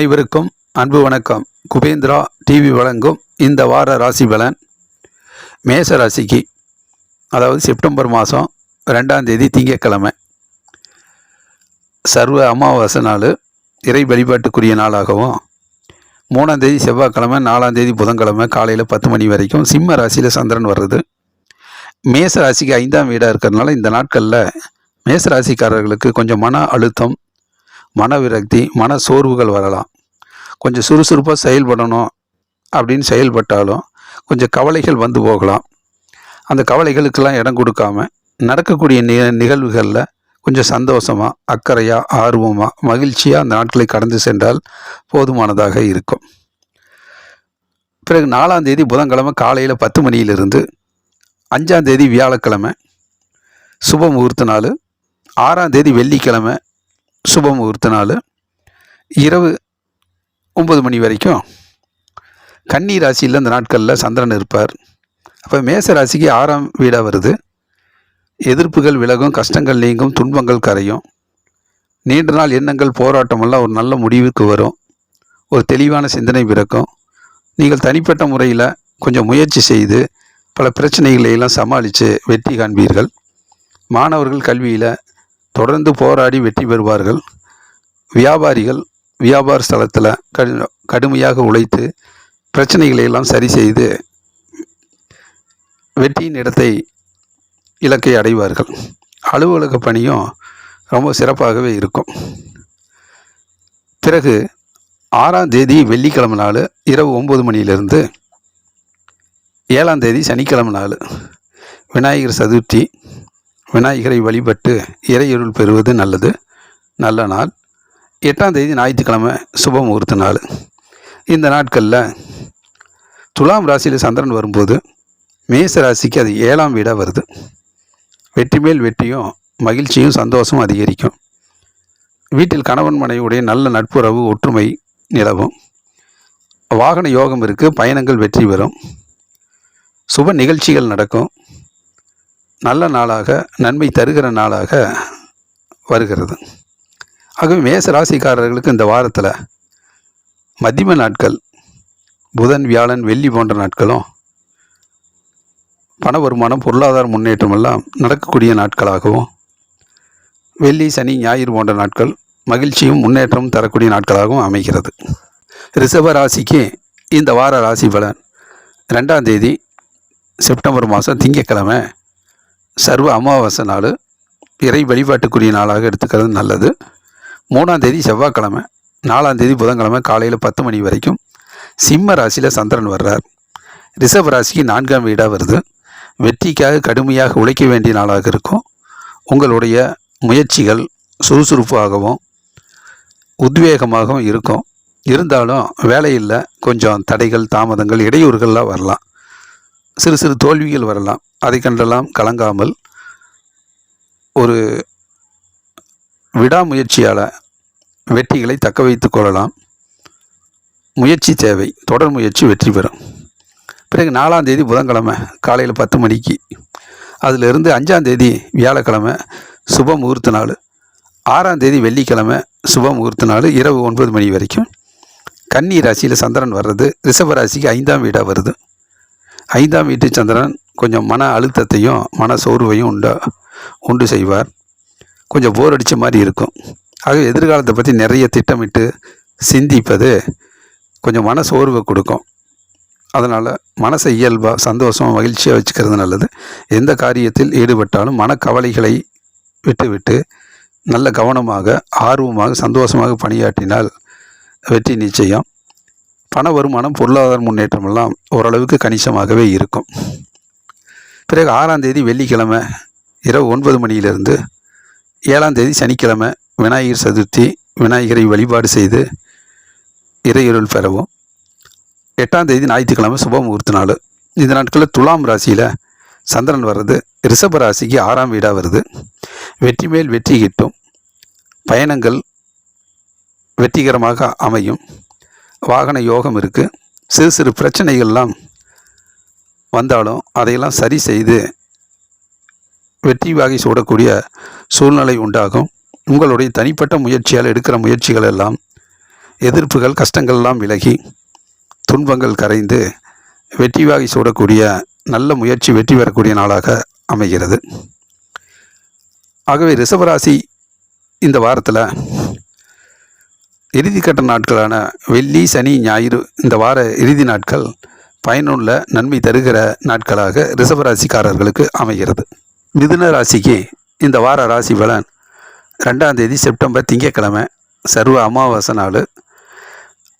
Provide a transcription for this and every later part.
அனைவருக்கும் அன்பு வணக்கம். குபேந்திரா டிவி வழங்கும் இந்த வார ராசி பலன். மேச ராசிக்கு, அதாவது செப்டம்பர் மாதம் 2ஆம் தேதி திங்கட்கிழமை, சர்வ அமாவாசை நாள், இறை வழிபாட்டுக்குரிய நாளாகவும், 3ஆம் தேதி செவ்வாய்க்கிழமை, 4ஆம் தேதி புதன்கிழமை காலையில் 10 மணி வரைக்கும் சிம்ம ராசியில் சந்திரன் வர்றது. மேச ராசிக்கு 5ஆம் வீடாக இருக்கிறதுனால இந்த நாட்களில் மேச ராசிக்காரர்களுக்கு கொஞ்சம் மன அழுத்தம், மன விரக்தி, மன சோர்வுகள் வரலாம். கொஞ்சம் சுறுசுறுப்பாக செயல்படணும் அப்படின்னு செயல்பட்டாலும் கொஞ்சம் கவலைகள் வந்து போகலாம். அந்த கவலைகளுக்கெல்லாம் இடம் கொடுக்காம நடக்கக்கூடிய நிகழ்வுகளில் கொஞ்சம் சந்தோஷமாக, அக்கறையாக, ஆர்வமாக, மகிழ்ச்சியாக அந்த நாட்களை கடந்து சென்றால் போதுமானதாக இருக்கும். பிறகு 4ஆம் தேதி புதன்கிழமை காலையில் 10 மணியிலிருந்து 5ஆம் தேதி வியாழக்கிழமை சுப முகூர்த்த நாள், 6ஆம் தேதி வெள்ளிக்கிழமை சுப முகூர்த்த நாள், இரவு 9 மணி வரைக்கும் கன்னி ராசியில் இந்த நாட்களில் சந்திரன் இருப்பார். அப்போ மேச ராசிக்கு 6ஆம் வீடாக வருது. எதிர்ப்புகள் விலகும், கஷ்டங்கள் நீங்கும், துன்பங்கள் கரையும், நீண்ட நாள் எண்ணங்கள், போராட்டமெல்லாம் ஒரு நல்ல முடிவுக்கு வரும். ஒரு தெளிவான சிந்தனை பிறக்கும். நீங்கள் தனிப்பட்ட முறையில் கொஞ்சம் முயற்சி செய்து பல பிரச்சனைகளையெல்லாம் சமாளித்து வெற்றி காண்பீர்கள். மாணவர்கள் கல்வியில் தொடர்ந்து போராடி வெற்றி பெறுவார்கள். வியாபாரிகள் வியாபார ஸ்தலத்தில் கடுமையாக உழைத்து பிரச்சனைகளை எல்லாம் சரி செய்து வெற்றியின் இடத்தை, இலக்கை அடைவார்கள். அலுவலக பணியும் ரொம்ப சிறப்பாகவே இருக்கும். பிறகு 6ஆம் தேதி வெள்ளிக்கிழமை நாள் இரவு 9 மணியிலிருந்து 7ஆம் தேதி சனிக்கிழமை நாள், விநாயகர் சதுர்த்தி. விநாயகரை வழிபட்டு இறையருள் பெறுவது நல்லது, நல்ல நாள். 8ஆம் தேதி ஞாயிற்றுக்கிழமை சுப முகூர்த்த நாள். இந்த நாட்களில் துலாம் ராசியில் சந்திரன் வரும்போது மேச ராசிக்கு அது 7ஆம் வீடாக வருது. வெற்றி மேல் வெற்றியும், மகிழ்ச்சியும், சந்தோஷமும் அதிகரிக்கும். வீட்டில் கணவன் மனைவியுடைய நல்ல நட்புறவு, ஒற்றுமை நிலவும். வாகன யோகம் இருக்குது. பயணங்கள் வெற்றி பெறும். சுப நிகழ்ச்சிகள் நடக்கும். நல்ல நாளாக, நன்மை தருகிற நாளாக வருகிறது. ஆகவே மேச ராசிக்காரர்களுக்கு இந்த வாரத்தில் மத்தியம நாட்கள், புதன், வியாழன், வெள்ளி போன்ற நாட்களும் பண வருமானம், பொருளாதார முன்னேற்றம் எல்லாம் நடக்கக்கூடிய நாட்களாகவும், வெள்ளி, சனி, ஞாயிறு போன்ற நாட்கள் மகிழ்ச்சியும் முன்னேற்றமும் தரக்கூடிய நாட்களாகவும் அமைகிறது. ரிஷப ராசிக்கு இந்த வார ராசி பலன். 2ஆம் தேதி செப்டம்பர் மாதம் திங்கட்கிழமை சர்வ அமாவாசை நாள், இறை வழிபாட்டுக்குரிய நாளாக எடுத்துக்கிறது நல்லது. 3ஆம் தேதி செவ்வாய்க்கிழமை, 4ஆம் தேதி புதன்கிழமை காலையில் 10 மணி வரைக்கும் சிம்ம ராசியில் சந்திரன் வர்றார். ரிஷப ராசிக்கு 4ஆம் வீடாக வருது. வெற்றிக்காக கடுமையாக உழைக்க வேண்டிய நாளாக இருக்கும். உங்களுடைய முயற்சிகள் சுறுசுறுப்பாகவும் உத்வேகமாகவும் இருக்கும். இருந்தாலும் வேலையில் கொஞ்சம் தடைகள், தாமதங்கள், இடையூறுகள்லாம் வரலாம். சிறு சிறு தோல்விகள் வரலாம். அதை கண்டெல்லாம் கலங்காமல் ஒரு விடாமுயற்சியால் வெற்றிகளை தக்க வைத்து கொள்ளலாம். முயற்சி தேவை. தொடர் முயற்சி வெற்றி பெறும். பிறகு 4ஆம் தேதி புதன்கிழமை காலையில் 10 மணிக்கு, அதிலிருந்து 5ஆம் தேதி வியாழக்கிழமை சுப முகூர்த்த நாள், 6ஆம் தேதி வெள்ளிக்கிழமை சுப முகூர்த்த நாள், இரவு 9 மணி வரைக்கும் கன்னி ராசியில் சந்திரன் வர்றது. ரிஷப ராசிக்கு 5ஆம் வீடாக வருது. 5ஆம் வீட்டு சந்திரன் கொஞ்சம் மன அழுத்தத்தையும் மன சோர்வையும் உண்டு செய்வார். கொஞ்சம் போர் அடித்த மாதிரி இருக்கும். ஆக எதிர்காலத்தை பற்றி நிறைய திட்டமிட்டு சிந்திப்பது கொஞ்சம் மன சோர்வை கொடுக்கும். அதனால் மனசை இயல்பாக, சந்தோஷமாக, மகிழ்ச்சியாக வச்சுக்கிறது நல்லது. எந்த காரியத்தில் ஈடுபட்டாலும் மனக்கவலைகளை விட்டுவிட்டு நல்ல கவனமாக, ஆர்வமாக, சந்தோஷமாக பணியாற்றினால் வெற்றி நிச்சயம். பண வருமானம், பொருளாதார முன்னேற்றம் எல்லாம் ஓரளவுக்கு கணிசமாகவே இருக்கும். பிறகு 6ஆம் தேதி வெள்ளிக்கிழமை இரவு 9 மணியிலிருந்து 7ஆம் தேதி சனிக்கிழமை விநாயகர் சதுர்த்தி. விநாயகரை வழிபாடு செய்து இறையருள் பெறவும். 8ஆம் தேதி ஞாயிற்றுக்கிழமை சுப முகூர்த்த நாள். இந்த நாட்களில் துலாம் ராசியில் சந்திரன் வர்றது. ரிஷப ராசிக்கு 6ஆம் வீடாக வருது. வெற்றி மேல் வெற்றி கிட்டும். பயணங்கள் வெற்றிகரமாக அமையும். வாகன யோகம் இருக்குது. சிறு சிறு பிரச்சனைகள்லாம் வந்தாலும் அதையெல்லாம் சரி செய்து வெற்றி வாகை சூடக்கூடிய சூழ்நிலை உண்டாகும். உங்களுடைய தனிப்பட்ட முயற்சியால் எடுக்கிற முயற்சிகள் எல்லாம் எதிர்ப்புகள் கஷ்டங்கள்லாம் விலகி துன்பங்கள் கரைந்து வெற்றி வாகை சூடக்கூடிய நல்ல முயற்சி வெற்றி பெறக்கூடிய நாளாக அமைகிறது. ஆகவே ரிஷபராசி இந்த வாரத்தில் இறுதிக்கட்ட நாட்களான வெள்ளி, சனி, ஞாயிறு இந்த வார இறுதி நாட்கள் பயனுள்ள நன்மை தருகிற நாட்களாக ரிஷபராசிக்காரர்களுக்கு அமைகிறது. மிதுன ராசிக்கு இந்த வார ராசி பலன் 2ஆம் தேதி செப்டம்பர் திங்கட்கிழமை சர்வ அமாவாசை நாள்,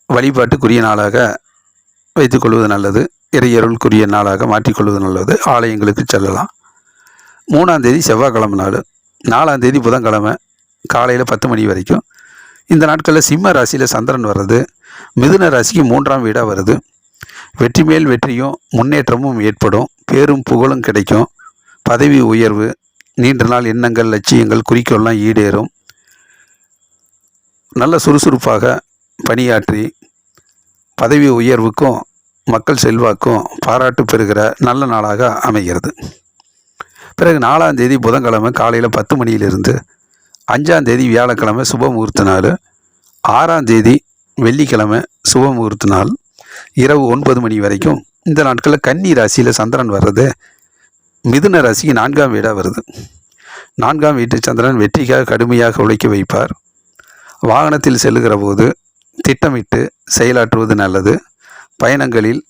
வழிபாட்டுக்குரிய நாளாக வைத்துக்கொள்வது நல்லது. இறையருளுக்குரிய நாளாக மாற்றிக்கொள்வது நல்லது. ஆலயங்களுக்கு செல்லலாம். 3ஆம் தேதி செவ்வாய்க்கிழமை நாள், 4ஆம் தேதி புதன்கிழமை காலையில் 10 மணி வரைக்கும். இந்த நாட்களில் சிம்ம ராசியில் சந்திரன் வர்றது மிதுன ராசிக்கு 3ஆம் வீடாக வருது. வெற்றி மேல் வெற்றியும் முன்னேற்றமும் ஏற்படும். பேரும் புகழும் கிடைக்கும். பதவி உயர்வு, நீண்ட நாள் எண்ணங்கள், லட்சியங்கள், குறிக்கோள்லாம் ஈடேறும். நல்ல சுறுசுறுப்பாக பணியாற்றி பதவி உயர்வுக்கும் மக்கள் செல்வாக்கும் பாராட்டு பெறுகிற நல்ல நாளாக அமைகிறது. பிறகு 4ஆம் தேதி புதன்கிழமை காலையில் 10 மணியிலிருந்து 5ஆம் தேதி வியாழக்கிழமை சுப முகூர்த்த நாள், 6ஆம் தேதி வெள்ளிக்கிழமை சுப முகூர்த்த நாள் இரவு 9 மணி வரைக்கும். இந்த நாட்களில் கன்னி ராசியில் சந்திரன் வர்றது மிதுன ராசிக்கு 4ஆம் வீடாக வருது. 4ஆம் வீட்டு சந்திரன் வெற்றிக்காக கடுமையாக உழைக்க வைப்பார். வாகனத்தில் செல்லுகிற போது திட்டமிட்டு செயலாற்றுவது நல்லது. பயணங்களில்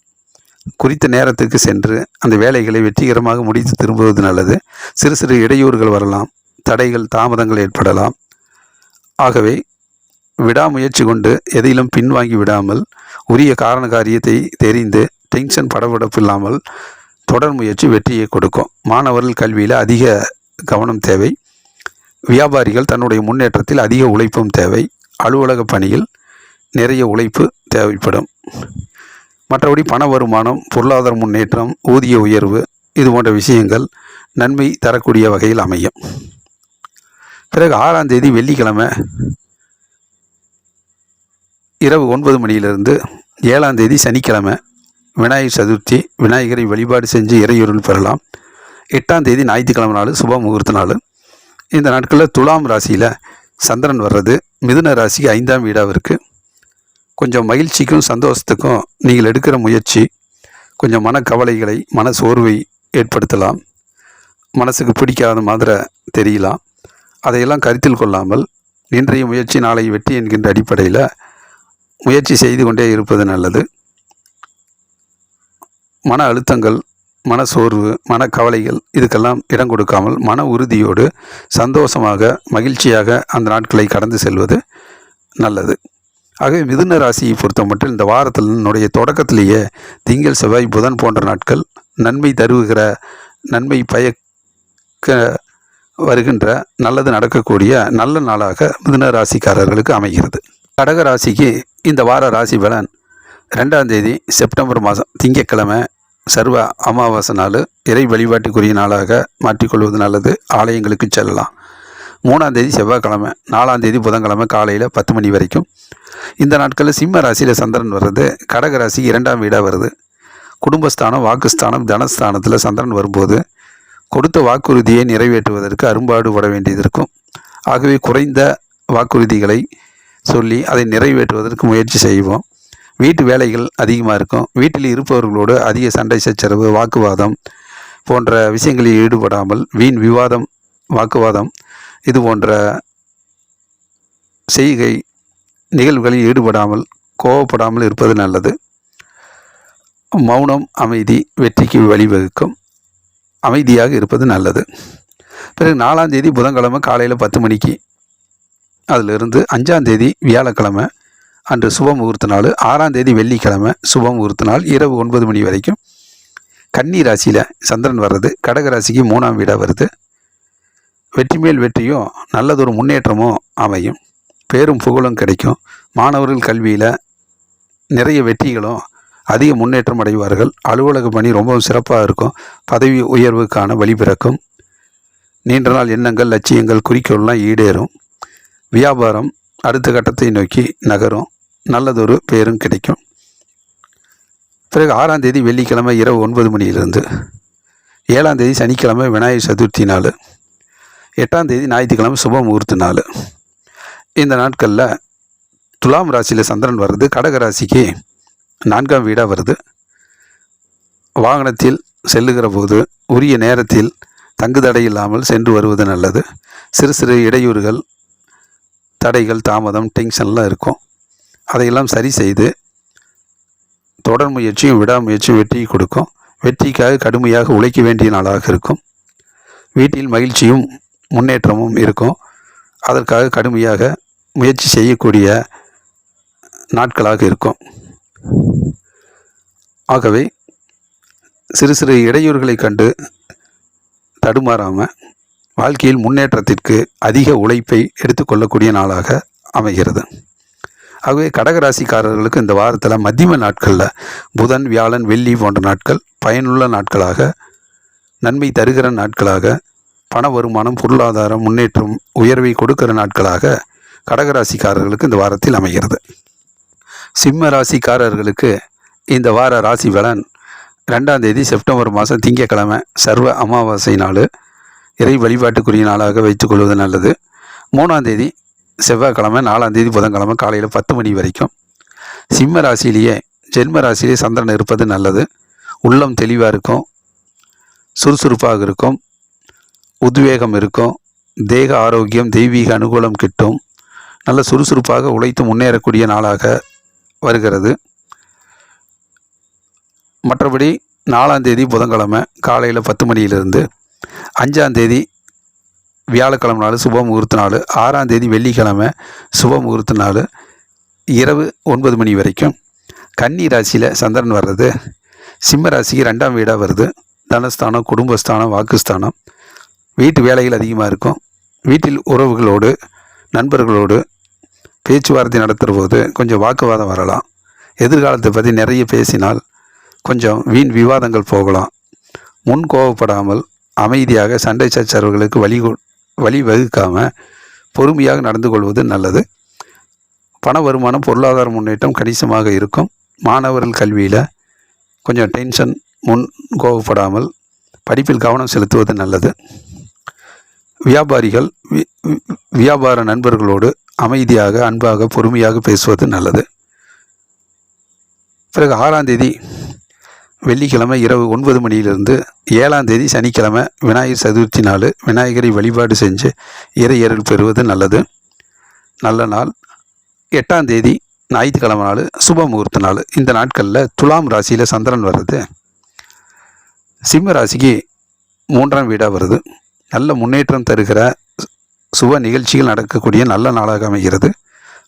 குறித்த நேரத்துக்கு சென்று அந்த வேலைகளை வெற்றிகரமாக முடித்து திரும்புவது நல்லது. சிறு சிறு இடையூறுகள் வரலாம். தடைகள், தாமதங்கள் ஏற்படலாம். ஆகவே விடாமுயற்சி கொண்டு எதிலும் பின்வாங்கி விடாமல் உரிய காரண காரியத்தை தெரிந்து டென்ஷன் படபடப்பு இல்லாமல் தொடர் முயற்சி வெற்றியை கொடுக்கும். மாணவர்கள் கல்வியில் அதிக கவனம் தேவை. வியாபாரிகள் தன்னுடைய முன்னேற்றத்தில் அதிக உழைப்பும் தேவை. அலுவலக பணியில் நிறைய உழைப்பு தேவைப்படும். மற்றபடி பண வருமானம், பொருளாதார முன்னேற்றம், ஊதிய உயர்வு இது போன்ற விஷயங்கள் நன்மை தரக்கூடிய வகையில் அமையும். பிறகு 6ஆம் தேதி வெள்ளிக்கிழமை இரவு 9 மணியிலிருந்து 7ஆம் தேதி சனிக்கிழமை விநாயகர் சதுர்த்தி, விநாயகரை வழிபாடு செஞ்சு இறையொருள் பெறலாம். 8ஆம் தேதி ஞாயிற்றுக்கிழமை நாள் சுப முகூர்த்த நாள். இந்த நாட்களில் துலாம் ராசியில் சந்திரன் வர்றது மிதுன ராசிக்கு 5ஆம் வீடாக இருக்குது. கொஞ்சம் மகிழ்ச்சிக்கும் சந்தோஷத்துக்கும் நீங்கள் எடுக்கிற முயற்சி கொஞ்சம் மனக்கவலைகளை, மன சோர்வை ஏற்படுத்தலாம். மனசுக்கு பிடிக்காத மாதிரி தெரியலாம். அதையெல்லாம் கருத்தில் கொள்ளாமல் இன்றைய முயற்சி நாளை வெற்றி என்கின்ற அடிப்படையில் முயற்சி செய்து கொண்டே இருப்பது நல்லது. மன அழுத்தங்கள், மன சோர்வு, மனக்கவலைகள் இதுக்கெல்லாம் இடம் கொடுக்காமல் மன உறுதியோடு சந்தோஷமாக மகிழ்ச்சியாக அந்த நாட்களை கடந்து செல்வது நல்லது. ஆகவே மிதுன ராசியை பொறுத்த மட்டும் இந்த வாரத்தினுடைய தொடக்கத்திலேயே திங்கள், செவ்வாய், புதன் போன்ற நாட்கள் நன்மை தருகிற, நன்மை பயக்க வருகின்ற, நல்லது நடக்கக்கூடிய நல்ல நாளாக மிதுன ராசிக்காரர்களுக்கு அமைகிறது. கடக ராசிக்கு இந்த வார ராசி பலன் 2ஆம் தேதி செப்டம்பர் மாதம் திங்கட்கிழமை சர்வ அமாவாசை நாள், இறை வழிபாட்டுக்குரிய நாளாக மாற்றிக்கொள்வது நல்லது. ஆலயங்களுக்கு செல்லலாம். 3ஆம் தேதி செவ்வாய்க்கிழமை, 4ஆம் தேதி புதன்கிழமை காலையில் 10 மணி வரைக்கும். இந்த நாட்களில் சிம்ம ராசியில் சந்திரன் வர்றது கடக ராசிக்கு 2ஆம் வீடாக வருது. குடும்பஸ்தானம், வாக்குஸ்தானம், தனஸ்தானத்தில் சந்திரன் வரும்போது கொடுத்த வாக்குறுதியை நிறைவேற்றுவதற்கு அரும்பாடுபட வேண்டியது இருக்கும். ஆகவே குறைந்த வாக்குறுதிகளை சொல்லி அதை நிறைவேற்றுவதற்கு முயற்சி செய்வோம். வீட்டு வேலைகள் அதிகமாக இருக்கும். வீட்டில் இருப்பவர்களோடு அதிக சண்டை சச்சரவு, வாக்குவாதம் போன்ற விஷயங்களில் ஈடுபடாமல் வீண் விவாதம், வாக்குவாதம் இது போன்ற செய்கை நிகழ்வுகளில் ஈடுபடாமல் கோபப்படாமல் இருப்பது நல்லது. மௌனம், அமைதி வெற்றிக்கு வழிவகுக்கும். அமைதியாக இருப்பது நல்லது. பிறகு 4ஆம் தேதி புதன்கிழமை காலையில் 10 மணிக்கு அதிலிருந்து 5ஆம் தேதி வியாழக்கிழமை அன்று சுப முகூர்த்த நாள், 6ஆம் தேதி வெள்ளிக்கிழமை சுப முகூர்த்த நாள் இரவு 9 மணி வரைக்கும். கன்னி ராசியில் சந்திரன் வர்றது கடக ராசிக்கு 3ஆம் வீடாக வருது. வெற்றி மேல் வெற்றியும் நல்லதொரு முன்னேற்றமும் அமையும். பேரும் புகழும் கிடைக்கும். மாணவர்கள் கல்வியில் நிறைய வெற்றிகளும் அதிக முன்னேற்றம் அடைவார்கள். அலுவலக பணி ரொம்பவும் சிறப்பாக இருக்கும். பதவி உயர்வுக்கான வழிபிறக்கும். நீண்ட நாள் எண்ணங்கள், லட்சியங்கள், குறிக்கோள்லாம் ஈடேறும். வியாபாரம் அடுத்த கட்டத்தை நோக்கி நகரும். நல்லதொரு பேரும் கிடைக்கும். பிறகு 6ஆம் தேதி வெள்ளிக்கிழமை இரவு 9 மணியிலிருந்து 7ஆம் தேதி சனிக்கிழமை விநாயகர் சதுர்த்தி நாள், 8ஆம் தேதி ஞாயிற்றுக்கிழமை சுப முகூர்த்த நாள். இந்த நாட்களில் துலாம் ராசியில் சந்திரன் வர்றது கடக ராசிக்கு 4ஆம் வீடாக வருது. வாகனத்தில் செல்லுகிற போது உரிய நேரத்தில் தங்குதடை இல்லாமல் சென்று வருவது நல்லது. சிறு சிறு இடையூறுகள், தடைகள், தாமதம், டென்ஷன்லாம் இருக்கும். அதையெல்லாம் சரி செய்து தொடர் முயற்சியும் விடாமுயற்சியும் வெற்றியை கொடுக்கும். வெற்றிக்காக கடுமையாக உழைக்க வேண்டிய நாளாக இருக்கும். வீட்டில் மகிழ்ச்சியும் முன்னேற்றமும் இருக்கும். அதற்காக கடுமையாக முயற்சி செய்யக்கூடிய நாட்களாக இருக்கும். ஆகவே சிறு சிறு இடையூறுகளை கண்டு தடுமாறாமல் வாழ்க்கையில் முன்னேற்றத்திற்கு அதிக உழைப்பை எடுத்துக்கொள்ளக்கூடிய நாளாக அமைகிறது. ஆகவே கடகராசிக்காரர்களுக்கு இந்த வாரத்தில் மத்தியம நாட்களில் புதன், வியாழன், வெள்ளி போன்ற நாட்கள் பயனுள்ள நாட்களாக, நன்மை தருகிற நாட்களாக, பண வருமானம், பொருளாதாரம், முன்னேற்றம், உயர்வை கொடுக்கிற நாட்களாக கடகராசிக்காரர்களுக்கு இந்த வாரத்தில் அமைகிறது. சிம்ம ராசிக்காரர்களுக்கு இந்த வார ராசி பலன் 2ஆம் தேதி செப்டம்பர் மாதம் திங்கட்கிழமை சர்வ அமாவாசை நாள், இறை வழிபாட்டுக்குரிய நாளாக வைத்துக்கொள்வது நல்லது. 3ஆம் தேதி செவ்வாய்க்கிழமை, 4ஆம் தேதி புதன்கிழமை காலையில் 10 மணி வரைக்கும் சிம்ம ராசியிலேயே ஜென்ம ராசியிலே சந்திரன் இருப்பது நல்லது. உள்ளம் தெளிவாக இருக்கும், சுறுசுறுப்பாக இருக்கும், உத்வேகம் இருக்கும், தேக ஆரோக்கியம், தெய்வீக அனுகூலம் கிட்டும். நல்ல சுறுசுறுப்பாக உழைத்து முன்னேறக்கூடிய நாளாக வருகிறது. மற்றபடி 4ஆம் தேதி புதன்கிழமை காலையில் 10 மணியிலிருந்து 5ஆம் தேதி வியாழக்கிழமை நாள் சுப முகூர்த்த நாள், 6ஆம் தேதி வெள்ளிக்கிழமை சுப முகூர்த்த நாள் இரவு 9 மணி வரைக்கும் கன்னி ராசியில் சந்திரன் வர்றது சிம்ம ராசிக்கு 2ஆம் வீடாக வருது. தனஸ்தானம், குடும்பஸ்தானம், வாக்குஸ்தானம். வீட்டு வேலைகள் அதிகமாக இருக்கும். வீட்டில் உறவுகளோடு, நண்பர்களோடு பேச்சுவார்த்தை நடத்துகிற போது கொஞ்சம் வாக்குவாதம் வரலாம். எதிர்காலத்தை பற்றி நிறைய பேசினால் கொஞ்சம் வீண் விவாதங்கள் போகலாம். முன் கோபப்படாமல் அமைதியாக சண்டை சச்சரவுகளுக்கு வழிவகுக்காமல் பொறுமையாக நடந்து கொள்வது நல்லது. பண வருமானம், பொருளாதார முன்னேற்றம் கணிசமாக இருக்கும். மாணவர்கள் கல்வியில் கொஞ்சம் டென்ஷன், முன் கோபப்படாமல் படிப்பில் கவனம் செலுத்துவது நல்லது. வியாபாரிகள் வியாபார நண்பர்களோடு அமைதியாக, அன்பாக, பொறுமையாக பேசுவது நல்லது. பிறகு 6ஆம் தேதி வெள்ளிக்கிழமை இரவு 9 மணியிலிருந்து 7ஆம் தேதி சனிக்கிழமை விநாயகர் சதுர்த்தி நாள் விநாயகரை வழிபாடு செஞ்சு இறையருள் பெறுவது நல்லது. நல்ல நாள். 8ஆம் தேதி ஞாயிற்றுக்கிழமை நாள் சுப முகூர்த்த நாள். இந்த நாட்களில் துலாம் ராசியில் சந்திரன் வர்றது சிம்ம ராசிக்கு 3ஆம் வீடாக வருது. நல்ல முன்னேற்றம் தருகிற சுப நிகழ்ச்சிகள் நடக்கக்கூடிய நல்ல நாளாக அமைகிறது.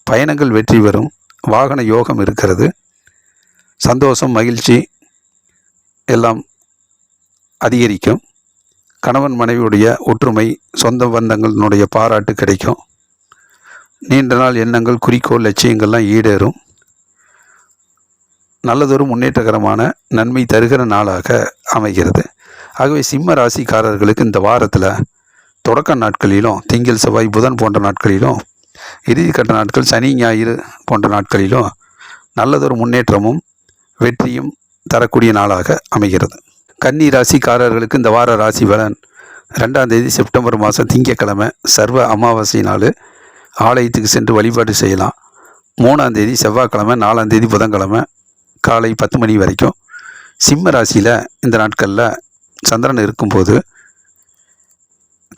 பயணங்கள் வெற்றி பெறும். வாகன யோகம் இருக்கிறது. சந்தோஷம், மகிழ்ச்சி எல்லாம் அதிகரிக்கும். கணவன் மனைவியுடைய ஒற்றுமை, சொந்த பந்தங்களினுடைய பாராட்டு கிடைக்கும். நீண்ட நாள் எண்ணங்கள், குறிக்கோள், லட்சியங்கள்லாம் ஈடேறும். நல்லதொரு முன்னேற்றகரமான நன்மை தருகிற நாளாக அமைகிறது. ஆகவே சிம்ம ராசிக்காரர்களுக்கு இந்த வாரத்தில் தொடக்க நாட்களிலும், திங்கள், செவ்வாய், புதன் போன்ற நாட்களிலும், இறுதிக்கட்ட நாட்கள் சனி, ஞாயிறு போன்ற நாட்களிலும் நல்லதொரு முன்னேற்றமும் வெற்றியும் தரக்கூடிய நாளாக அமைகிறது. கன்னி ராசிக்காரர்களுக்கு இந்த வார ராசி பலன் 2ஆம் தேதி செப்டம்பர் மாதம் திங்கட்கிழமை சர்வ அமாவாசை நாள், ஆலயத்துக்கு சென்று வழிபாடு செய்யலாம். 3ஆம் தேதி செவ்வாய்க்கிழமை, 4ஆம் தேதி புதன்கிழமை காலை 10 மணி வரைக்கும் சிம்ம ராசியில் இந்த நாட்களில் சந்திரன் இருக்கும்போது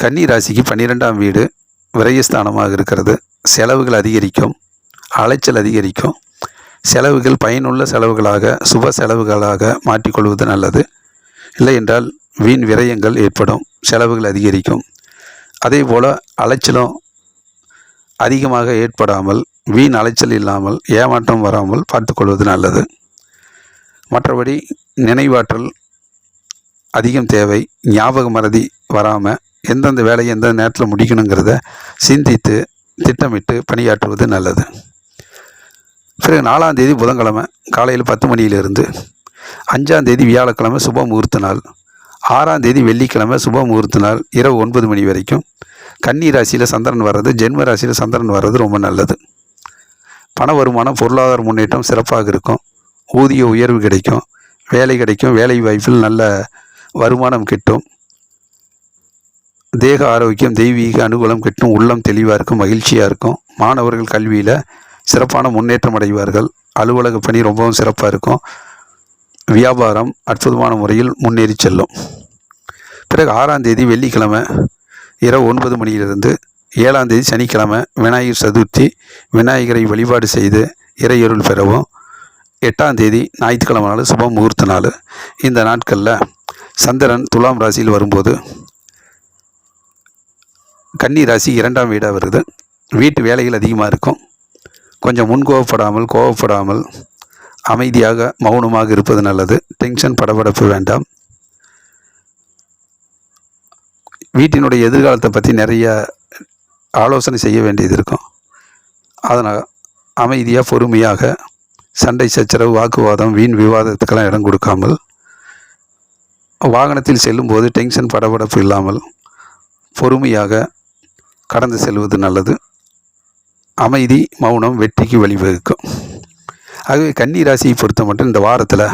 கன்னி ராசிக்கு 12ஆம் வீடு விரயஸ்தானமாக இருக்கிறது. செலவுகள் அதிகரிக்கும், அலைச்சல் அதிகரிக்கும். செலவுகள் பயனுள்ள செலவுகளாக, சுப செலவுகளாக மாற்றிக்கொள்வது நல்லது. இல்லை என்றால் வீண் விரயங்கள் ஏற்படும், செலவுகள் அதிகரிக்கும். அதே போல் அலைச்சலும் அதிகமாக ஏற்படாமல், வீண் அலைச்சல் இல்லாமல், ஏமாற்றம் வராமல் பார்த்துக்கொள்வது நல்லது. மற்றபடி நினைவாற்றல் அதிகம் தேவை. ஞாபக மறதி வராமல் எந்தெந்த வேலையை எந்தெந்த நேரத்தில் முடிக்கணுங்கிறத சிந்தித்து திட்டமிட்டு பணியாற்றுவது நல்லது. பிறகு 4ஆம் தேதி புதன்கிழமை காலையில் 10 மணியிலிருந்து 5ஆம் தேதி வியாழக்கிழமை சுப முகூர்த்த நாள், 6ஆம் தேதி வெள்ளிக்கிழமை சுப முகூர்த்த நாள் இரவு 9 மணி வரைக்கும் கன்னி ராசியில் சந்திரன் வர்றது, ஜென்ம ராசியில் சந்திரன் வர்றது ரொம்ப நல்லது. பண வருமானம், பொருளாதார முன்னேற்றம் சிறப்பாக இருக்கும். ஊதிய உயர்வு கிடைக்கும், வேலை கிடைக்கும். வேலை வாய்ப்பில் நல்ல வருமானம் கிட்டும். தேக ஆரோக்கியம், தெய்வீக அனுகூலம் கிட்டும். உள்ளம் தெளிவாக இருக்கும், மகிழ்ச்சியாக இருக்கும். மாணவர்கள் கல்வியில் சிறப்பான முன்னேற்றம் அடைவார்கள். அலுவலக பணி ரொம்பவும் சிறப்பாக இருக்கும். வியாபாரம் அற்புதமான முறையில் முன்னேறி செல்லும். பிறகு 6ஆம் தேதி வெள்ளிக்கிழமை இரவு 9 மணியிலிருந்து 7ஆம் தேதி சனிக்கிழமை விநாயகர் சதுர்த்தி. விநாயகரை வழிபாடு செய்து இறையருள் பெறவும். 8ஆம் தேதி ஞாயிற்றுக்கிழமை நாள் சுப முகூர்த்த நாள். இந்த நாட்களில் சந்திரன் துலாம் ராசியில் வரும்போது கன்னி ராசி 2ஆம் வீடாக வருது. வீட்டு வேலைகள் அதிகமாக இருக்கும். கொஞ்சம் கோவப்படாமல் அமைதியாக மௌனமாக இருப்பது நல்லது. டென்ஷன் படபடப்பு வேண்டாம். வீட்டினுடைய எதிர்காலத்தை பற்றி நிறைய ஆலோசனை செய்ய வேண்டியது இருக்கும். அதனால் அமைதியாக பொறுமையாக சண்டை சச்சரவு வாக்குவாதம் வீண் விவாதத்துக்கெல்லாம் இடம் கொடுக்காமல் வாகனத்தில் செல்லும்போது டென்ஷன் படபடப்பு இல்லாமல் பொறுமையாக கடந்து செல்வது நல்லது. அமைதி மௌனம் வெற்றிக்கு வழிவகுக்கும். ஆகவே கன்னி ராசியை பொறுத்த மட்டும் இந்த வாரத்தில்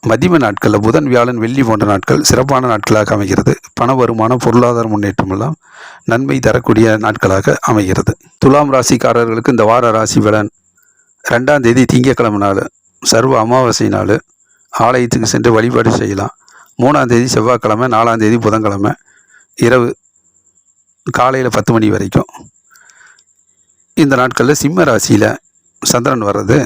மதிம நாட்களில் புதன் வியாழன் வெள்ளி போன்ற நாட்கள் சிறப்பான நாட்களாக அமைகிறது. பண வருமானம் பொருளாதார முன்னேற்றம் எல்லாம் நன்மை தரக்கூடிய நாட்களாக அமைகிறது. துலாம் ராசிக்காரர்களுக்கு இந்த வார ராசி பலன் 2ஆம் தேதி திங்கட்கிழமை நாள் சர்வ அமாவாசை நாள். ஆலயத்துக்கு சென்று வழிபாடு செய்யலாம். 3ஆம் தேதி செவ்வாய்க்கிழமை, 4ஆம் தேதி புதன்கிழமை இரவு காலையில் 10 மணி வரைக்கும். இந்த நாட்களில் சிம்ம ராசியில் சந்திரன் வர்றது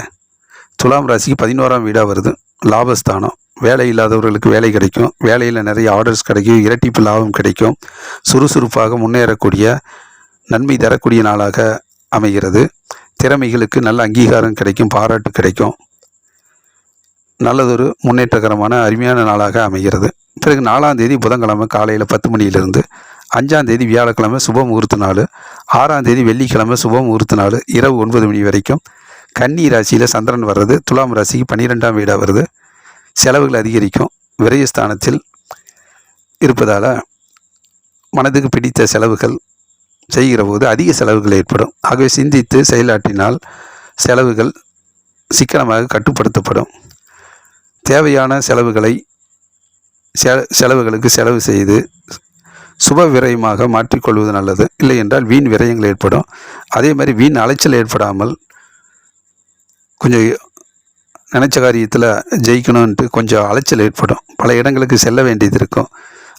துலாம் ராசிக்கு 11ஆம் வீடாக வருது. லாபஸ்தானம். வேலை இல்லாதவர்களுக்கு வேலை கிடைக்கும். வேலையில் நிறைய ஆர்டர்ஸ் கிடைக்கும். இரட்டிப்பு லாபம் கிடைக்கும். சுறுசுறுப்பாக முன்னேறக்கூடிய நன்மை தரக்கூடிய நாளாக அமைகிறது. திறமைகளுக்கு நல்ல அங்கீகாரம் கிடைக்கும். பாராட்டு கிடைக்கும். நல்லதொரு முன்னேற்றகரமான அருமையான நாளாக அமைகிறது. பிறகு 4ஆம் தேதி புதன்கிழமை காலையில் 10 மணியிலிருந்து 5ஆம் தேதி வியாழக்கிழமை சுப முகூர்த்த நாள். 6ஆம் தேதி வெள்ளிக்கிழமை சுப முகூர்த்த நாள் இரவு 9 மணி வரைக்கும். கன்னி ராசியில் சந்திரன் வர்றது துலாம் ராசிக்கு 12ஆம் வீடாக வருது. செலவுகள் அதிகரிக்கும். விரயஸ்தானத்தில் இருப்பதால் மனதுக்கு பிடித்த செலவுகள் செய்கிற போது அதிக செலவுகள் ஏற்படும். ஆகவே சிந்தித்து செயலாற்றினால் செலவுகள் சிக்கனமாக கட்டுப்படுத்தப்படும். தேவையான செலவுகளுக்கு செலவு செய்து சுப விரயமாக மாற்றிக்கொள்வது நல்லது. இல்லை என்றால் வீண் விரயங்கள் ஏற்படும். அதே மாதிரி வீண் அலைச்சல் ஏற்படாமல் கொஞ்சம் நினச்ச காரியத்தில் ஜெயிக்கணும்ன்ட்டு கொஞ்சம் அலைச்சல் ஏற்படும். பல இடங்களுக்கு செல்ல வேண்டியது இருக்கும்.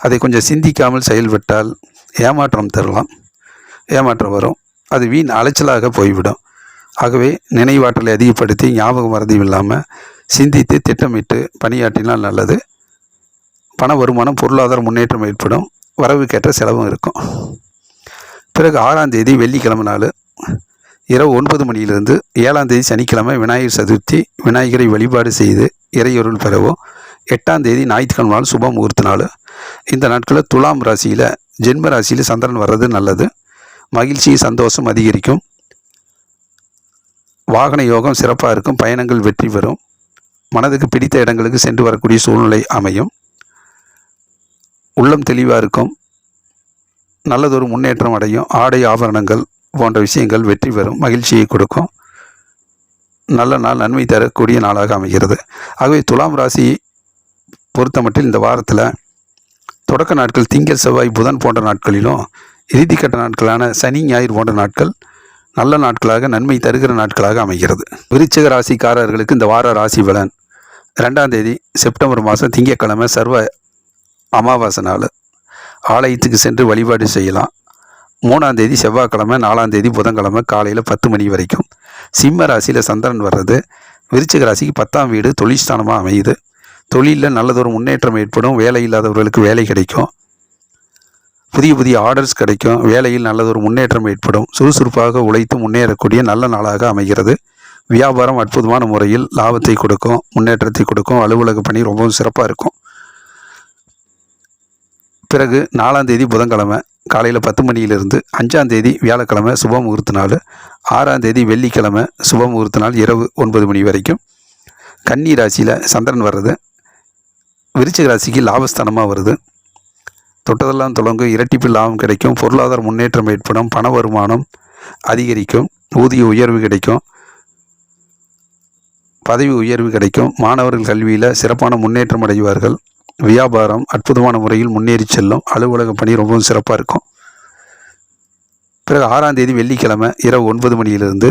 அதை கொஞ்சம் சிந்திக்காமல் செயல்பட்டால் ஏமாற்றம் தரலாம். ஏமாற்றம் வரும். அது வீண் அலைச்சலாக போய்விடும். ஆகவே நினைவாற்றலை அதிகப்படுத்தி ஞாபகம் மறதியும் இல்லாமல் சிந்தித்து திட்டமிட்டு பணியாற்றினால் நல்லது. பண வருமானம் பொருளாதார முன்னேற்றம் ஏற்படும். வரவுக்கேற்ற செலவும் இருக்கும். பிறகு 6ஆம் தேதி வெள்ளிக்கிழமை நாள் இரவு 9 மணியிலிருந்து 7ஆம் தேதி சனிக்கிழமை விநாயகர் சதுர்த்தி. விநாயகரை வழிபாடு செய்து இறையொருள் பெறவும். 8ஆம் தேதி ஞாயிற்றுக்கிழமை நாள் சுப முகூர்த்த நாள். இந்த நாட்களில் துலாம் ராசியில் ஜென்ம ராசியில் சந்திரன் வர்றது நல்லது. மகிழ்ச்சி சந்தோஷம் அதிகரிக்கும். வாகன யோகம் சிறப்பாக இருக்கும். பயணங்கள் வெற்றி பெறும். மனதுக்கு பிடித்த இடங்களுக்கு சென்று வரக்கூடிய சூழ்நிலை அமையும். உள்ளம் தெளிவாக இருக்கும். நல்லதொரு முன்னேற்றம் அடையும். ஆடை ஆபரணங்கள் போன்ற விஷயங்கள் வெற்றி பெறும். மகிழ்ச்சியை கொடுக்கும். நல்ல நாள், நன்மை தரக்கூடிய நாளாக அமைகிறது. ஆகவே துலாம் ராசி பொறுத்த மட்டில் இந்த வாரத்தில் தொடக்க நாட்கள் திங்கள் செவ்வாய் புதன் போன்ற நாட்களிலும் இறுதிக்கட்ட நாட்களான சனி ஞாயிறு போன்ற நாட்கள் நல்ல நாட்களாக நன்மை தருகிற நாட்களாக அமைகிறது. விருச்சிக ராசிக்காரர்களுக்கு இந்த வார ராசி பலன் 2ஆம் தேதி செப்டம்பர் மாதம் திங்கட்கிழமை சர்வ அமாவாசை நாள். ஆலயத்துக்கு சென்று வழிபாடு செய்யலாம். 3ஆம் தேதி செவ்வாய்க்கிழமை, 4ஆம் தேதி புதன்கிழமை காலையில் 10 மணி வரைக்கும். சிம்ம ராசியில் சந்திரன் வர்றது விருச்சிக ராசிக்கு 10ஆம் வீடு தொழில்ஸ்தானமாக அமையுது. தொழிலில் நல்லதொரு முன்னேற்றம் ஏற்படும். வேலை இல்லாதவர்களுக்கு வேலை கிடைக்கும். புதிய ஆர்டர்ஸ் கிடைக்கும். வேலையில் நல்லதொரு முன்னேற்றம் ஏற்படும். சுறுசுறுப்பாக உழைத்து முன்னேறக்கூடிய நல்ல நாளாக அமைகிறது. வியாபாரம் அற்புதமான முறையில் லாபத்தை கொடுக்கும். முன்னேற்றத்தை கொடுக்கும். அலுவலக பணி ரொம்பவும் சிறப்பாக இருக்கும். பிறகு 4ஆம் தேதி புதன்கிழமை காலையில் 10 மணியிலிருந்து 5ஆம் தேதி வியாழக்கிழமை சுப முகூர்த்த நாள். 6ஆம் தேதி வெள்ளிக்கிழமை சுப முகூர்த்த நாள் இரவு 9 மணி வரைக்கும். கன்னி ராசியில் சந்திரன் வர்றது விருச்சிக ராசிக்கு லாபஸ்தானமாக வருது. தொட்டதெல்லாம் தொடங்கும். இரட்டிப்பு லாபம் கிடைக்கும். பொருளாதார முன்னேற்றம் ஏற்படும். பண வருமானம் அதிகரிக்கும். ஊதிய உயர்வு கிடைக்கும். பதவி உயர்வு கிடைக்கும். மாணவர்கள் கல்வியில் சிறப்பான முன்னேற்றம் அடைவார்கள். வியாபாரம் அற்புதமான முறையில் முன்னேறி செல்லும். அலுவலக பணி ரொம்பவும் சிறப்பாக இருக்கும். பிறகு 6ஆம் தேதி வெள்ளிக்கிழமை இரவு 9 மணியிலிருந்து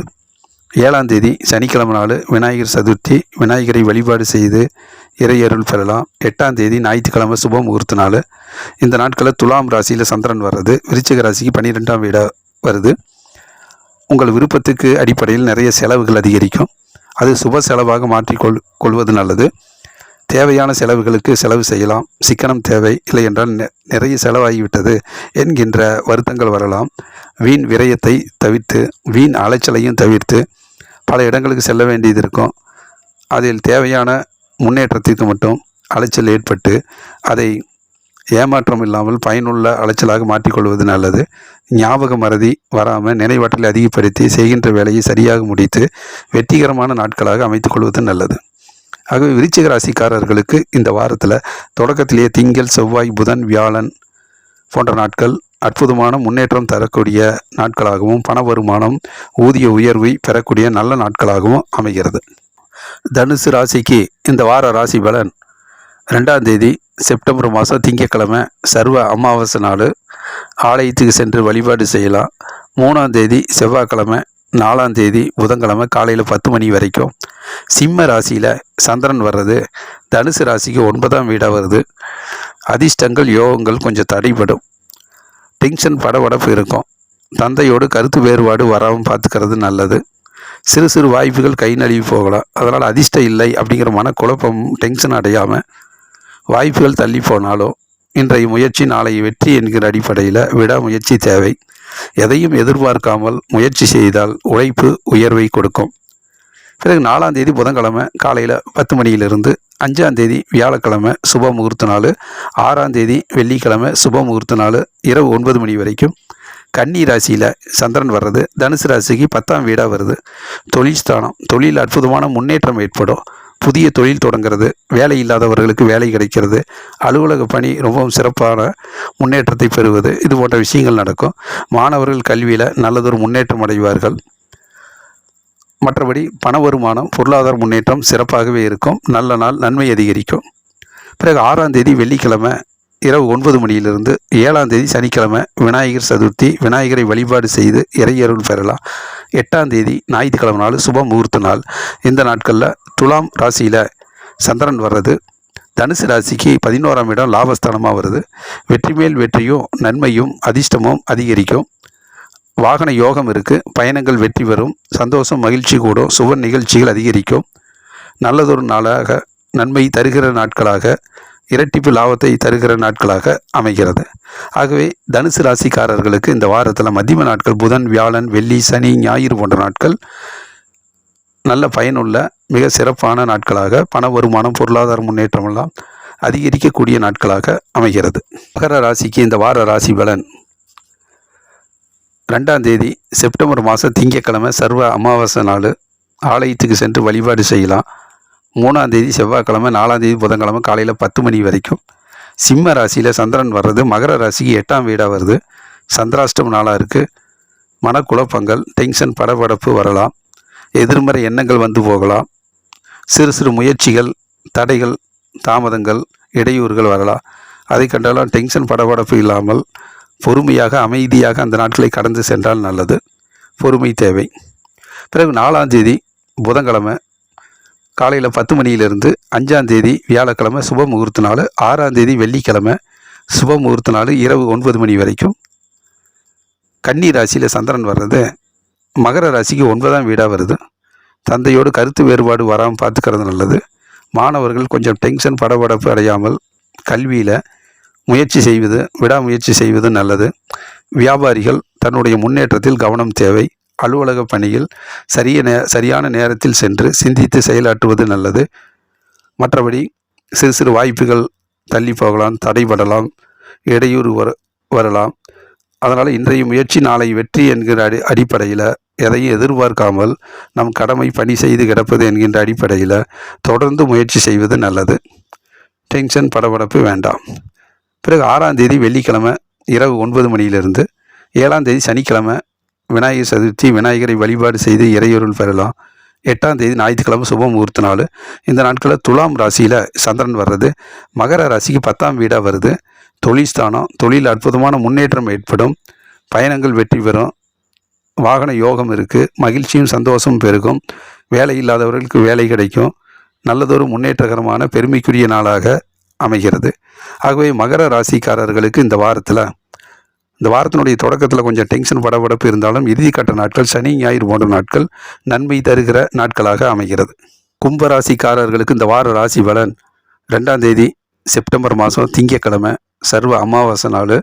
7ஆம் தேதி சனிக்கிழமை நாள் விநாயகர் சதுர்த்தி, விநாயகரை வழிபாடு செய்து இறையருள் பெறலாம். 8ஆம் தேதி ஞாயிற்றுக்கிழமை சுப முகூர்த்த நாள். இந்த நாட்களில் துலாம் ராசியில் சந்திரன் வர்றது, விருச்சிக ராசிக்கு 12ஆம் வீடாக வருது. உங்கள் விருப்பத்துக்கு அடிப்படையில் நிறைய செலவுகள் அதிகரிக்கும். அது சுப செலவாக கொள்வது நல்லது. தேவையான செலவுகளுக்கு செலவு செய்யலாம். சிக்கனம் தேவை, இல்லை என்றால் நிறைய செலவாகிவிட்டது என்கின்ற வருத்தங்கள் வரலாம். வீண் விரயத்தை தவிர்த்து, வீண் அலைச்சலையும் தவிர்த்து பல இடங்களுக்கு செல்ல வேண்டியது இருக்கும். அதில் தேவையான முன்னேற்றத்திற்கு மட்டும் அலைச்சல் ஏற்பட்டு அதை ஏமாற்றம் இல்லாமல் பயனுள்ள அலைச்சலாக மாற்றிக்கொள்வது நல்லது. ஞாபக மறதி வராமல் நினைவாற்றலை அதிகப்படுத்தி செய்கின்ற வேலையை சரியாக முடித்து வெற்றிகரமான நாட்களாக அமைத்துக் கொள்வது நல்லது. ஆகவே விருச்சிக ராசிக்காரர்களுக்கு இந்த வாரத்தில் தொடக்கத்திலேயே திங்கள், செவ்வாய், புதன், வியாழன் போன்ற நாட்கள் அற்புதமான முன்னேற்றம் தரக்கூடிய நாட்களாகவும் பண வருமானம், ஊதிய உயர்வை பெறக்கூடிய நல்ல நாட்களாகவும் அமைகிறது. தனுசு ராசிக்கு இந்த வார ராசி பலன். 2ஆம் தேதி செப்டம்பர் மாதம் திங்கட்கிழமை சர்வ அமாவாசை நாள். ஆலயத்துக்கு சென்று வழிபாடு செய்யலாம். 3ஆம் தேதி செவ்வாய்க்கிழமை, 4ஆம் தேதி புதன்கிழமை காலையில் 10 மணி வரைக்கும். சிம்ம ராசியில் சந்திரன் வர்றது தனுசு ராசிக்கு 9ஆம் வீடாக வருது. அதிர்ஷ்டங்கள், யோகங்கள் கொஞ்சம் தடைபடும். டென்ஷன், படபடப்பு இருக்கும். தந்தையோடு கருத்து வேறுபாடு வராமல் பார்த்துக்கிறது நல்லது. சிறு சிறு வாய்ப்புகள் கை நழுவி போகலாம். அதனால் அதிர்ஷ்டம் இல்லை அப்படிங்கிற மனக்குழப்பம், டென்ஷன் அடையாமல் வாய்ப்புகள் தள்ளி போனாலும் இன்றைய முயற்சி நாளைய வெற்றி என்கிற அடிப்படையில் விடாமுயற்சி தேவை. எதையும் எதிர்பார்க்காமல் முயற்சி செய்தால் உழைப்பு உயர்வை கொடுக்கும். பிறகு 4ஆம் தேதி புதன்கிழமை காலையில் 10 மணியிலிருந்து 5ஆம் தேதி வியாழக்கிழமை சுப முகூர்த்த நாள். 6ஆம் தேதி வெள்ளிக்கிழமை சுப முகூர்த்த நாள் இரவு 9 மணி வரைக்கும். கன்னி ராசியில் சந்திரன் வர்றது தனுசு ராசிக்கு 10ஆம் வீடாக வருது. தொழில் ஸ்தானம். தொழில் அற்புதமான முன்னேற்றம் ஏற்படும். புதிய தொழில் தொடங்கிறது, வேலை இல்லாதவர்களுக்கு வேலை கிடைக்கிறது, அலுவலக பணி ரொம்பவும் சிறப்பான முன்னேற்றத்தை பெறுவது, இது போன்ற விஷயங்கள் நடக்கும். மாணவர்கள் கல்வியில் நல்லதொரு முன்னேற்றம் அடைவார்கள். மற்றபடி பண வருமானம், பொருளாதார முன்னேற்றம் சிறப்பாகவே இருக்கும். நல்ல நாள், நன்மை அதிகரிக்கும். பிறகு 6ஆம் தேதி வெள்ளிக்கிழமை இரவு 9 மணியிலிருந்து 7ஆம் தேதி சனிக்கிழமை விநாயகர் சதுர்த்தி, விநாயகரை வழிபாடு செய்து இறையருள் பெறலாம். 8ஆம் தேதி ஞாயிற்றுக்கிழமை நாள் சுப முகூர்த்த நாள். இந்த நாட்களில் துலாம் ராசியில் சந்திரன் வர்றது தனுசு ராசிக்கு 11ஆம் இடம் லாபஸ்தானமாக வருது. வெற்றி மேல் வெற்றியும் நன்மையும் அதிர்ஷ்டமும் அதிகரிக்கும். வாகன யோகம் இருக்குது. பயணங்கள் வெற்றி பெறும். சந்தோஷம், மகிழ்ச்சி கூடும். சுப நிகழ்ச்சிகள் அதிகரிக்கும். நல்லதொரு நாளாக, நன்மை தருகிற நாட்களாக, இரட்டிப்பு லாபத்தை தருகிற நாட்களாக அமைகிறது. ஆகவே தனுசு ராசிக்காரர்களுக்கு இந்த வாரத்தில் மத்தியம நாட்கள் புதன், வியாழன், வெள்ளி, சனி, ஞாயிறு போன்ற நாட்கள் நல்ல பயனுள்ள மிக சிறப்பான நாட்களாக பண வருமானம், பொருளாதார முன்னேற்றமெல்லாம் அதிகரிக்கக்கூடிய நாட்களாக அமைகிறது. மகர ராசிக்கு இந்த வார ராசி பலன். 2ஆம் தேதி செப்டம்பர் மாதம் திங்கட்கிழமை சர்வ அமாவாசை நாள். ஆலயத்துக்கு சென்று வழிபாடு செய்யலாம். 3ஆம் தேதி செவ்வாய்க்கிழமை, 4ஆம் தேதி புதன்கிழமை காலையில் 10 மணி வரைக்கும். சிம்ம ராசியில் சந்திரன் வர்றது மகர ராசிக்கு 8ஆம் வீடாக வருது. சந்திராஷ்டம் நாளாக இருக்குது. மனக்குழப்பங்கள், டென்ஷன், படபடப்பு வரலாம். எதிர்மறை எண்ணங்கள் வந்து போகலாம். சிறு சிறு முயற்சிகள், தடைகள், தாமதங்கள், இடையூறுகள் வரலாம். அதை கண்டாலும் டென்ஷன், படபடப்பு இல்லாமல் பொறுமையாக, அமைதியாக அந்த நாட்களை கடந்து சென்றால் நல்லது. பொறுமை தேவை. பிறகு 4ஆம் தேதி புதன்கிழமை காலையில் 10 மணியிலிருந்து 5ஆம் தேதி வியாழக்கிழமை சுப முகூர்த்த நாள். 6ஆம் தேதி வெள்ளிக்கிழமை சுப முகூர்த்த நாள் இரவு 9 மணி வரைக்கும். கன்னி ராசியில் சந்திரன் வர்றது மகர ராசிக்கு 9ஆம் வீடாக வருது. தந்தையோடு கருத்து வேறுபாடு வராமல் பார்த்துக்கிறது நல்லது. மாணவர்கள் கொஞ்சம் டென்ஷன், படபடப்பு அடையாமல் கல்வியில் முயற்சி செய்வது, விடாமுயற்சி செய்வது நல்லது. வியாபாரிகள் தன்னுடைய முன்னேற்றத்தில் கவனம் தேவை. அலுவலக பணியில் சரியான நேரத்தில் சென்று சிந்தித்து செயலாற்றுவது நல்லது. மற்றபடி சிறு சிறு வாய்ப்புகள் தள்ளி போகலாம், தடைபடலாம், இடையூறு வரலாம். அதனால் இன்றைய முயற்சி நாளை வெற்றி என்கிற அடிப்படையில் எதையும் எதிர்பார்க்காமல் நம் கடமை பணி செய்து கிடப்பது என்கின்ற அடிப்படையில் தொடர்ந்து முயற்சி செய்வது நல்லது. டென்ஷன், படபடப்பு வேண்டாம். பிறகு 6ஆம் தேதி வெள்ளிக்கிழமை இரவு 9 மணியிலிருந்து 7ஆம் தேதி சனிக்கிழமை விநாயகர் சதுர்த்தி, விநாயகரை வழிபாடு செய்து இறையருள் பெறலாம். 8ஆம் தேதி ஞாயிற்றுக்கிழமை சுப முகூர்த்த நாள். இந்த நாட்களில் துலாம் ராசியில் சந்திரன் வர்றது மகர ராசிக்கு 10ஆம் வீடாக வருது. தொழில் ஸ்தானம். தொழில் அற்புதமான முன்னேற்றம் ஏற்படும். பயணங்கள் வெற்றி பெறும். வாகன யோகம் இருக்குது. மகிழ்ச்சியும் சந்தோஷமும் பெருகும். வேலை இல்லாதவர்களுக்கு வேலை கிடைக்கும். நல்லதொரு முன்னேற்றகரமான பெருமைக்குரிய நாளாக அமைகிறது. ஆகவே மகர ராசிக்காரர்களுக்கு இந்த வாரத்தினுடைய தொடக்கத்தில் கொஞ்சம் டென்ஷன் படபடப்பு இருந்தாலும் இறுதிக்கட்ட நாட்கள் சனி ஞாயிறு போன்ற நாட்கள் நன்மை தருகிற நாட்களாக அமைகிறது. கும்பராசிக்காரர்களுக்கு இந்த வார ராசி பலன் 2ஆம் தேதி செப்டம்பர் மாதம் திங்கட்கிழமை சர்வ அமாவாசை நாள்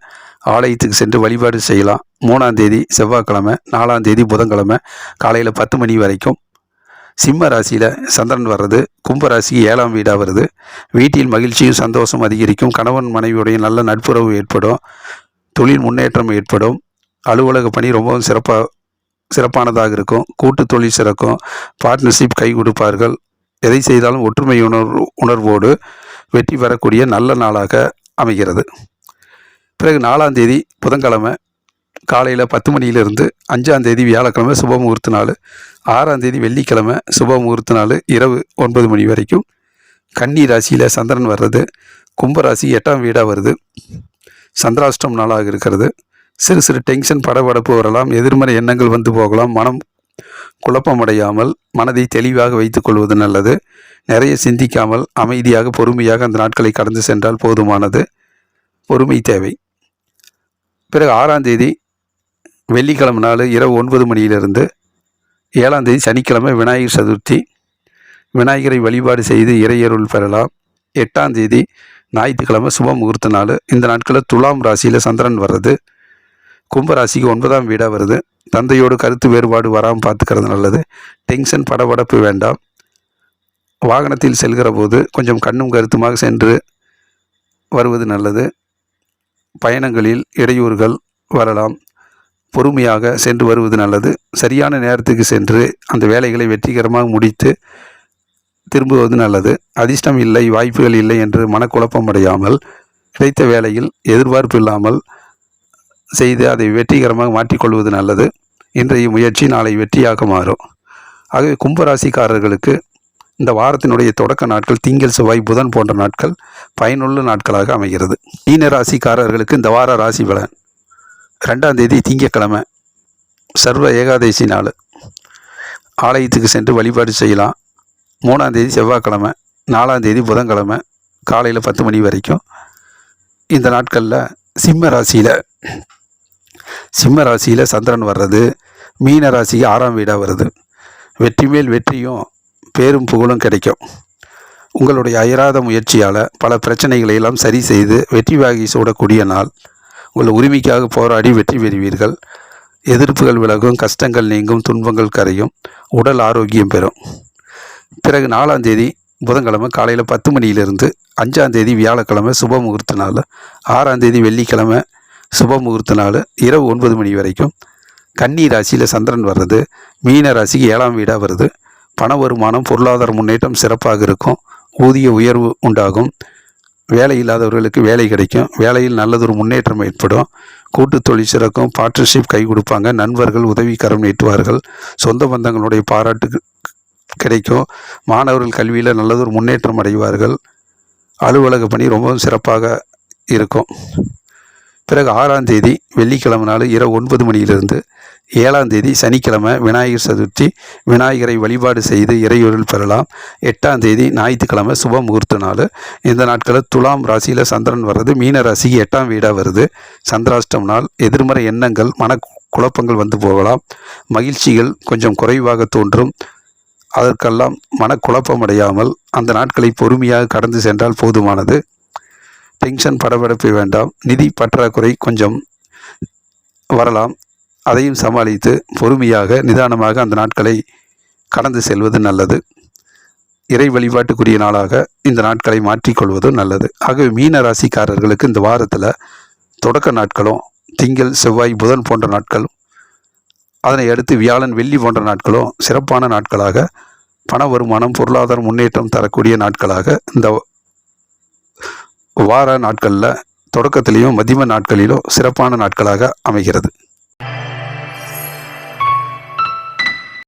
ஆலயத்துக்கு சென்று வழிபாடு செய்யலாம். 3ஆம் தேதி செவ்வாய்க்கிழமை, 4ஆம் தேதி புதன்கிழமை காலையில் 10 மணி வரைக்கும். சிம்ம ராசியில் சந்திரன் வர்றது கும்பராசிக்கு 7ஆம் வீடாக வருது. வீட்டில் மகிழ்ச்சியும் சந்தோஷம் அதிகரிக்கும். கணவன் மனைவியுடைய நல்ல நட்புறவு ஏற்படும். தொழில் முன்னேற்றம் ஏற்படும். அலுவலக பணி ரொம்பவும் சிறப்பானதாக இருக்கும். கூட்டு தொழில் சிறக்கும். பார்ட்னர்ஷிப் கை கொடுப்பார்கள். எதை செய்தாலும் ஒற்றுமை உணர்வோடு வெற்றி பெறக்கூடிய நல்ல நாளாக அமைகிறது. பிறகு 4ஆம் தேதி புதன்கிழமை காலையில் 10 மணியிலிருந்து 5ஆம் தேதி வியாழக்கிழமை சுப முகூர்த்த நாள், 6ஆம் தேதி வெள்ளிக்கிழமை சுப முகூர்த்த நாள் இரவு 9 மணி வரைக்கும். கன்னி ராசியில் சந்திரன் வர்றது கும்பராசி 8ஆம் வீடாக வருது. சந்திராஷ்டம் நாளாக இருக்கிறது. சிறு சிறு டென்ஷன் படபடப்பு வரலாம். எதிர்மறை எண்ணங்கள் வந்து போகலாம். மனம் குழப்பமடையாமல் மனதை தெளிவாக வைத்துக் கொள்வது நல்லது. நிறைய சிந்திக்காமல் அமைதியாக பொறுமையாக அந்த நாட்களை கடந்து சென்றால் போதுமானது. பொறுமை தேவை. பிறகு 6ஆம் தேதி வெள்ளிக்கிழமை நாள் இரவு 9 மணியிலிருந்து 7ஆம் தேதி சனிக்கிழமை விநாயகர் சதுர்த்தி. விநாயகரை வழிபாடு செய்து இறையருள் பெறலாம். 8ஆம் தேதி ஞாயிற்றுக்கிழமை சுப முகூர்த்த நாள். இந்த நாட்களில் துலாம் ராசியில் சந்திரன் வர்றது கும்பராசிக்கு 9ஆம் வீடாக வருது. தந்தையோடு கருத்து வேறுபாடு வராமல் பார்த்துக்கிறது நல்லது. டென்ஷன் படபடப்பு வேண்டாம். வாகனத்தில் செல்கிற போது கொஞ்சம் கண்ணும் கருத்துமாக சென்று வருவது நல்லது. பயணங்களில் இடையூறுகள் வரலாம். பொறுமையாக சென்று வருவது நல்லது. சரியான நேரத்துக்கு சென்று அந்த வேலைகளை வெற்றிகரமாக முடித்து திரும்புவது நல்லது. அதிர்ஷ்டம் இல்லை, வாய்ப்புகள் இல்லை என்று மனக்குழப்பம் அடையாமல் கிடைத்த வேலையில் எதிர்பார்ப்பு இல்லாமல் செய்து அதை வெற்றிகரமாக மாற்றிக்கொள்வது நல்லது. இன்றைய முயற்சி நாளை வெற்றியாக மாறும். ஆகவே கும்பராசிக்காரர்களுக்கு இந்த வாரத்தினுடைய தொடக்க நாட்கள் திங்கள் செவ்வாய் புதன் போன்ற நாட்கள் பயனுள்ள நாட்களாக அமைகிறது. மீன ராசிக்காரர்களுக்கு இந்த வார ராசி பலன் 2ஆம் தேதி திங்கட்கிழமை சர்வ ஏகாதசி நாள். ஆலயத்துக்கு சென்று வழிபாடு செய்யலாம். 3ஆம் தேதி செவ்வாய்க்கிழமை, 4ஆம் தேதி புதன்கிழமை காலையில் 10 மணி வரைக்கும். இந்த நாட்களில் சிம்ம ராசியில் சந்திரன் வர்றது மீன ராசிக்கு 6ஆம் வீடாக வருது. வெற்றி மேல் வெற்றியும் பேரும் புகழும் கிடைக்கும். உங்களுடைய அயராத முயற்சியால் பல பிரச்சனைகளை எல்லாம் சரி செய்து வெற்றி வாகி சூடக்கூடிய நாள். உங்கள் உரிமைக்காக போராடி வெற்றி பெறுவீர்கள். எதிர்ப்புகள் விலகும். கஷ்டங்கள் நீங்கும். துன்பங்கள் கரையும். உடல் ஆரோக்கியம் பெறும். பிறகு 4ஆம் தேதி புதன்கிழமை காலையில் 10 மணியிலிருந்து 5ஆம் தேதி வியாழக்கிழமை சுப முகூர்த்த நாள், 6ஆம் தேதி வெள்ளிக்கிழமை சுப முகூர்த்த நாள் இரவு 9 மணி வரைக்கும். கன்னி ராசியில் சந்திரன் வர்றது மீன ராசிக்கு 7ஆம் வீடாக வருது. பண வருமானம் பொருளாதார முன்னேற்றம் சிறப்பாக இருக்கும். ஊதிய உயர்வு உண்டாகும். வேலை இல்லாதவர்களுக்கு வேலை கிடைக்கும். வேலையில் நல்லதொரு முன்னேற்றம் ஏற்படும். கூட்டு தொழில் சிறக்கும். பார்ட்னர்ஷிப் கை கொடுப்பாங்க. நண்பர்கள் உதவிக்கரம் நீட்டுவார்கள். சொந்த பந்தங்களுடைய பாராட்டு கிடைக்கும். மாணவர்கள் கல்வியில் நல்லதொரு முன்னேற்றம் அடைவார்கள். அலுவலக பணி ரொம்பவும் சிறப்பாக இருக்கும். பிறகு 6ஆம் தேதி வெள்ளிக்கிழமை நாள் இரவு 9 மணியிலிருந்து 7ஆம் தேதி சனிக்கிழமை விநாயகர் சதுர்த்தி. விநாயகரை வழிபாடு செய்து இறையொருள் பெறலாம். 8ஆம் தேதி ஞாயிற்றுக்கிழமை சுப முகூர்த்த நாள். இந்த நாட்களில் துலாம் ராசியில் சந்திரன் வர்றது மீன ராசிக்கு 8ஆம் வீடாக வருது. சந்திராஷ்டம் நாள். எதிர்மறை எண்ணங்கள் மன குழப்பங்கள் வந்து போகலாம். மகிழ்ச்சிகள் கொஞ்சம் குறைவாக தோன்றும். அதற்கெல்லாம் மனக்குழப்பம் அடையாமல் அந்த நாட்களை பொறுமையாக கடந்து சென்றால் போதுமானது. டென்ஷன் படபடப்பு வேண்டாம். நிதி பற்றாக்குறை கொஞ்சம் வரலாம். அதையும் சமாளித்து பொறுமையாக நிதானமாக அந்த நாட்களை கடந்து செல்வது நல்லது. இறை வழிபாட்டுக்குரிய நாளாக இந்த நாட்களை மாற்றிக்கொள்வதும் நல்லது. ஆகவே மீன ராசிக்காரர்களுக்கு இந்த வாரத்தில் தொடக்க நாட்களும் திங்கள் செவ்வாய் புதன் போன்ற நாட்களும், அதனை அடுத்து வியாழன் வெள்ளி போன்ற நாட்களும் சிறப்பான நாட்களாக, பண வருமானம் பொருளாதார முன்னேற்றம் தரக்கூடிய நாட்களாக இந்த வார நாட்களில் தொடக்கத்திலையும் மதிய நாட்களிலும் சிறப்பான நாட்களாக அமைகிறது.